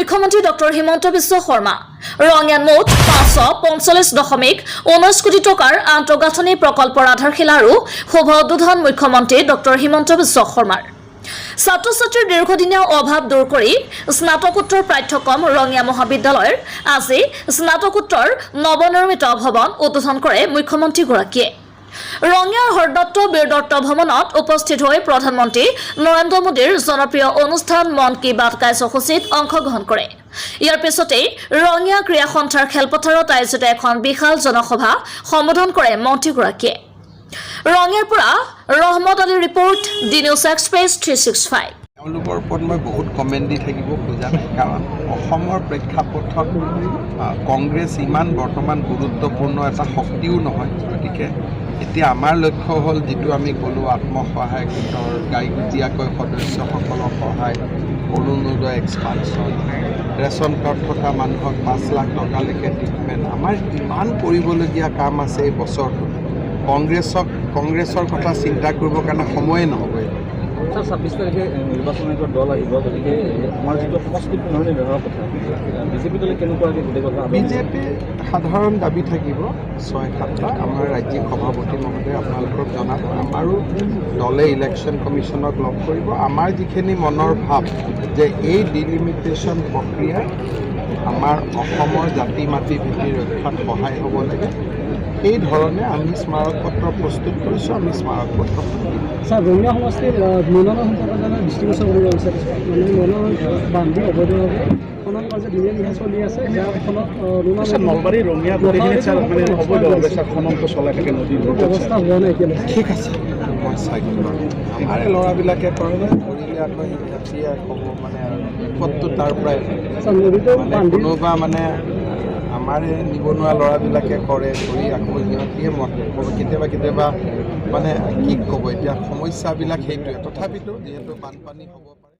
মুখ্যমন্ত্ৰী ডক্টৰ হিমন্ত বিশ্ব শৰ্মা ৰঙিয়াত মুঠ 545.19 কোটি টকাৰ আন্তঃগাঁথনি প্ৰকল্পৰ আধাৰশিলা আৰু শুভ উদ্বোধন মুখ্যমন্ত্ৰী ডক্টৰ হিমন্ত বিশ্ব শৰ্মাৰ ছাত্ৰ-ছাত্ৰীৰ দীৰ্ঘদিনীয়া অভাৱ দূৰ কৰি স্নাতকোত্তৰ পাঠ্যক্ৰম ৰঙিয়া মহাবিদ্যালয়ৰ আজি স্নাতকোত্তৰ নৱনিৰ্মিত ভৱন উদ্বোধন কৰে মুখ্যমন্ত্ৰীগৰাকীয়ে ৰঙিয়াৰ হৰদত্ত বীৰদত্ত ভৱনত উপস্থিত হৈ প্ৰধানমন্ত্ৰী নৰেন্দ্ৰ মোদীৰ জনপ্ৰিয় অনুষ্ঠান মন কী বাত কাৰ্যসূচীত অংশগ্ৰহণ কৰে ইয়াৰ পিছতে ৰঙিয়া ক্ৰীড়া সন্থাৰ খেলপথাৰত আয়োজিত এখন বিশাল জনসভা সম্বোধন কৰে মন্ত্ৰীগৰাকীয়ে ৰঙিয়াৰ পৰা Rahmat Ali report D news express 365 তেওঁলোকৰ ওপৰত মই বহুত কমেণ্ট দি থাকিব খোজা নাই কাৰণ অসমৰ প্ৰেক্ষাপটত কংগ্ৰেছ ইমান বৰ্তমান গুৰুত্বপূৰ্ণ এটা শক্তিও নহয় গতিকে এতিয়া আমাৰ লক্ষ্য হ'ল যিটো আমি ক'লোঁ আত্মসহায়ক গোটৰ গাইগুটীয়াকৈ সদস্যসকলক সহায় অৰুণোদয় এক্সপানশ্যন ৰেচন কাৰ্ড থকা মানুহক 5 লাখ টকালৈকে ট্ৰিটমেণ্ট আমাৰ ইমান কৰিবলগীয়া কাম আছে এই বছৰটোত কংগ্ৰেছৰ কথা চিন্তা কৰিবৰ কাৰণে সময়ে নহ'ব 26 তাৰিখে নিৰ্বাচন আয়োগৰ দল আহিব গতিকে আমাৰ যিটো সমষ্টি পুনৰনি ব্যৱহাৰৰ কথা বিজেপি দলে কেনেকুৱাকৈ গোটেই কথা বিজেপি সাধাৰণ দাবী থাকিব 6-7টা আমাৰ ৰাজ্যিক সভাপতি মহোদয় আপোনালোকক জনাব আমাৰো দলে ইলেকশ্যন কমিশ্যনক লগ কৰিব আমাৰ যিখিনি মনৰ ভাৱ যে এই ডিলিমিটেশ্যন প্ৰক্ৰিয়া আমাৰ অসমৰ জাতি মাটি ভেটি ৰক্ষাত সহায় হ'ব লাগে এই ধৰণে আমি স্মাৰকপত্ৰ প্ৰস্তুত কৰিছোঁ আমি স্মাৰকপত্ৰ স্যাৰ ৰঙিয়া সমষ্টিৰ মনোনয়ন সম্পৰ্কে ডিস্ট্ৰিবিউশন কৰিব বিচাৰিছোঁ মনোনয়ন বান্ধি অবৈধভাৱে খনন কাৰ্য দিনে নিশা চলি আছে যাৰ ফলত নলবাৰী ৰঙিয়া গোটেইখিনি চাৰ মানে অবৈধভাৱে চাৰ খননটো চলাই থাকে নদীৰ ব্যৱস্থা হোৱা নাই এতিয়ালৈকে ঠিক আছে মই চাই দিম আমাৰ ল'ৰাবিলাকে কৰিলে আকৌ এতিয়া ক'ব মানে বিপদটো তাৰ পৰাই কোনোবা মানে আমাৰ নিবনুৱা ল'ৰাবিলাকে কৰে কৰি আকৌ সিহঁতিয়ে কেতিয়াবা মানে কি ক'ব এতিয়া সমস্যাবিলাক সেইটোৱে তথাপিতো যিহেতু বানপানী হ'ব পাৰে